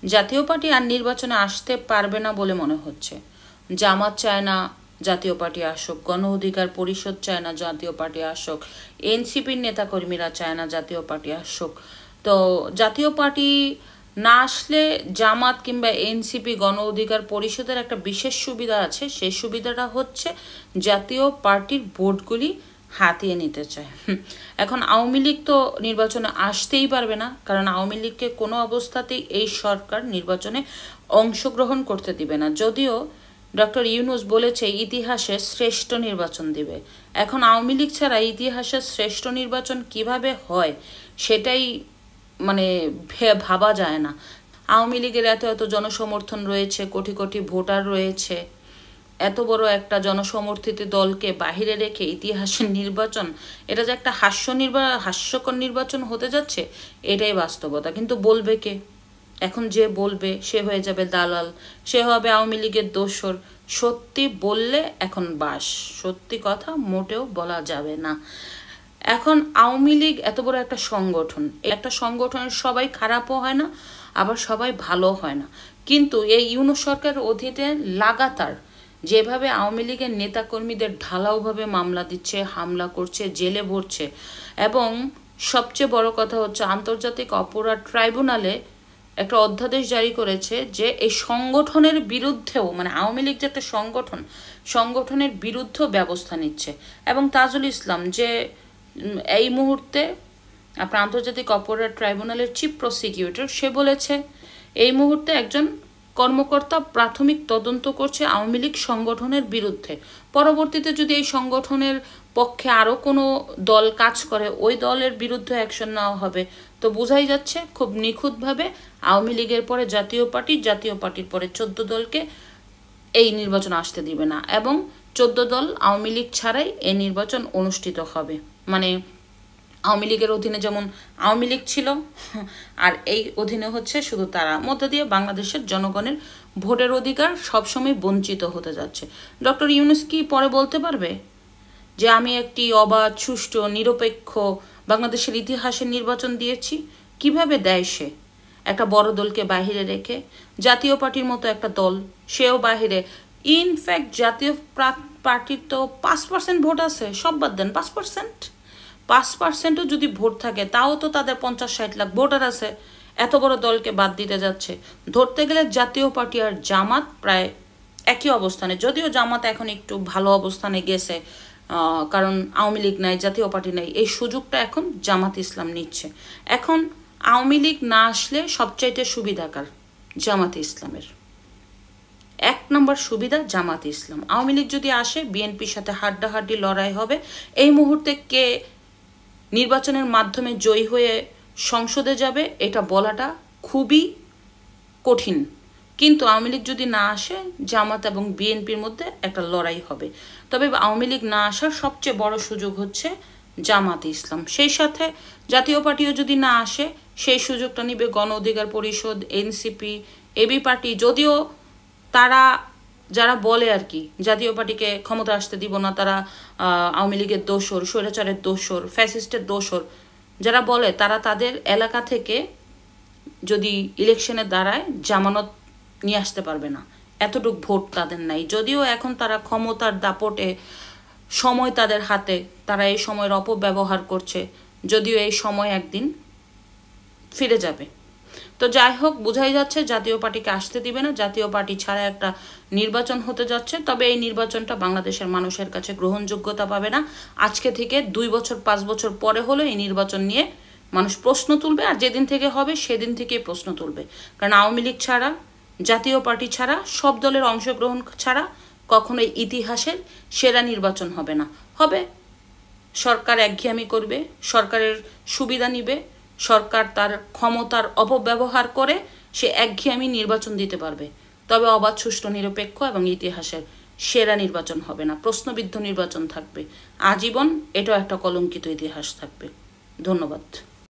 জাতীয় পার্টি আর নির্বাচনে আসতে পারবে না বলে মনে হচ্ছে। জামাত চায় না জাতীয় পার্টি আসুক, গণ অধিকার পরিষদ চায় না জাতীয় পার্টি আসুক, এনসিপির নেতাকর্মীরা চায় না জাতীয় পার্টি আসুক। তো জাতীয় পার্টি না আসলে জামাত কিংবা এনসিপি গণ অধিকার পরিষদের একটা বিশেষ সুবিধা আছে। সেই সুবিধাটা হচ্ছে জাতীয় পার্টির ভোটগুলি হাতিয়ে নিতে চায়। এখন আওয়ামী লীগ তো নির্বাচনে আসতেই পারবে না, কারণ আওয়ামী লীগকে কোনো অবস্থাতেই এই সরকার নির্বাচনে অংশগ্রহণ করতে দিবে না। যদিও ডক্টর ইউনূস বলেছে ইতিহাসে শ্রেষ্ঠ নির্বাচন দিবে। এখন আওয়ামী লীগ ছাড়া ইতিহাসের শ্রেষ্ঠ নির্বাচন কিভাবে হয় সেটাই মানে ভাবা যায় না। আওয়ামী লীগের এত এত জনসমর্থন রয়েছে, কোটি কোটি ভোটার রয়েছে, এত বড় একটা জনসমর্থিত দলকে বাহিরে রেখে ইতিহাসের নির্বাচন, এটা যে একটা হাস্যকর নির্বাচন হতে যাচ্ছে, এটাই বাস্তবতা। কিন্তু বলবে কে? এখন যে বলবে সে হয়ে যাবে দালাল, সে হবে আওয়ামী লীগের দোসর। সত্যি বললে এখন বাস, সত্যি কথা মোটেও বলা যাবে না। এখন আওয়ামী লীগ এত বড় একটা সংগঠন, একটা সংগঠনের সবাই খারাপও হয় না, আবার সবাই ভালো হয় না। কিন্তু এই ইউনূস সরকারের অধীনে লাগাতার যেভাবে আওয়ামী লীগের নেতাকর্মীদের ঢালাওভাবে মামলা দিচ্ছে, হামলা করছে, জেলে ভরছে, এবং সবচেয়ে বড় কথা হচ্ছে আন্তর্জাতিক অপরাধ ট্রাইব্যুনালে একটা অধ্যাদেশ জারি করেছে যে এই সংগঠনের বিরুদ্ধেও, মানে আওয়ামী লীগ যে একটা সংগঠনের বিরুদ্ধেও ব্যবস্থা নিচ্ছে। এবং তাজুল ইসলাম যে এই মুহূর্তে আপনার আন্তর্জাতিক অপরাধ ট্রাইব্যুনালের চিফ প্রসিকিউটর, সে বলেছে এই মুহূর্তে একজন কর্মকর্তা প্রাথমিক তদন্ত করছে আওয়ামী লীগ সংগঠনের বিরুদ্ধে। পরবর্তীতে যদি এই সংগঠনের পক্ষে আরও কোনো দল কাজ করে, ওই দলের বিরুদ্ধে অ্যাকশন নেওয়া হবে। তো বোঝাই যাচ্ছে খুব নিখুঁতভাবে আওয়ামী লীগের পরে জাতীয় পার্টির পরে 14 দলকে এই নির্বাচন আসতে দিবে না, এবং 14 দল আওয়ামী লীগ ছাড়াই এই নির্বাচন অনুষ্ঠিত হবে। মানে আওয়ামী লীগের অধীনে যেমন আওয়ামী লীগ ছিল, আর এই অধীনে হচ্ছে শুধু তারা, মধ্যে দিয়ে বাংলাদেশের জনগণের ভোটের অধিকার সবসময় বঞ্চিত হতে যাচ্ছে। ডক্টর ইউনূস কি পরে বলতে পারবে যে আমি একটি অবাধ, সুষ্ঠু, নিরপেক্ষ বাংলাদেশের ইতিহাসের নির্বাচন দিয়েছি? কিভাবে দেয় সে? একটা বড় দলকে বাহিরে রেখে, জাতীয় পার্টির মতো একটা দল সেও বাহিরে। ইনফ্যাক্ট জাতীয় পার্টির তো 5% ভোট আছে, সব বাদ দেন 5%ও যদি ভোট থাকে তাও তো তাদের 50-60 লাখ ভোটার আছে। এত বড় দলকে বাদ দিতে যাচ্ছে। ধরতে গেলে জাতীয় পার্টি আর জামাত প্রায় একই অবস্থানে, যদিও জামাত এখন একটু ভালো অবস্থানে গেছে, কারণ আওয়ামী লীগ নাই, জাতীয় পার্টি নাই, এই সুযোগটা এখন জামাত ইসলাম নিচ্ছে। এখন আওয়ামী লীগ না আসলে সবচাইতে সুবিধাকার জামাত ইসলামের, 1 নম্বর সুবিধা জামাত ইসলাম। আওয়ামী লীগ যদি আসে বিএনপির সাথে হাড্ডাহাড্ডি লড়াই হবে। এই মুহূর্তে কে নির্বাচনের মাধ্যমে জয়ী হয়ে সংসদে যাবে এটা বলাটা খুবই কঠিন। কিন্তু আওয়ামী লীগ যদি না আসে, জামাত এবং বিএনপির মধ্যে একটা লড়াই হবে। তবে আওয়ামী লীগ না আসার সবচেয়ে বড় সুযোগ হচ্ছে জামাত ইসলাম। সেই সাথে জাতীয় পার্টিও যদি না আসে, সেই সুযোগটা নিবে গণ অধিকার পরিষদ, এনসিপি, এবি পার্টি। যদিও তারা যারা বলে আর কি জাতীয় পার্টিকে ক্ষমতা আসতে দিব না, তারা আওয়ামী লীগের দোসর, স্বৈরাচারের দোসর, ফ্যাসিস্টের দোসর যারা বলে, তারা তাদের এলাকা থেকে যদি ইলেকশনে দাঁড়ায় জামানত নিয়ে আসতে পারবে না, এতটুক ভোট তাদের নাই। যদিও এখন তারা ক্ষমতার দাপটে, সময় তাদের হাতে, তারা এই সময়ের অপব্যবহার করছে, যদিও এই সময় একদিন ফিরে যাবে। তো যাই হোক, বোঝাই যাচ্ছে জাতীয় পার্টিকে আসতে দিবে না, জাতীয় পার্টি ছাড়া একটা নির্বাচন হতে যাচ্ছে। তবে এই নির্বাচনটা বাংলাদেশের মানুষের কাছে গ্রহণযোগ্যতা পাবে না। আজকে থেকে 2 বছর 5 বছর পরে হলো এই নির্বাচন নিয়ে মানুষ প্রশ্ন তুলবে, আর যেদিন থেকে হবে সেদিন থেকেই প্রশ্ন তুলবে। কারণ আওয়ামী লীগ ছাড়া, জাতীয় পার্টি ছাড়া, সব দলের অংশগ্রহণ ছাড়া কখনোই ইতিহাসের সেরা নির্বাচন হবে না। হবে সরকার একঘেয়েমি করবে, সরকারের সুবিধা নিবে, সরকার তার ক্ষমতার অপব্যবহার করে সে একঘেয়েমি নির্বাচন দিতে পারবে। তবে অবাধ, সুষ্ঠু, নিরপেক্ষ এবং ইতিহাসের সেরা নির্বাচন হবে না, প্রশ্নবিদ্ধ নির্বাচন থাকবে আজীবন। এটাও একটা কলঙ্কিত ইতিহাস থাকবে। ধন্যবাদ।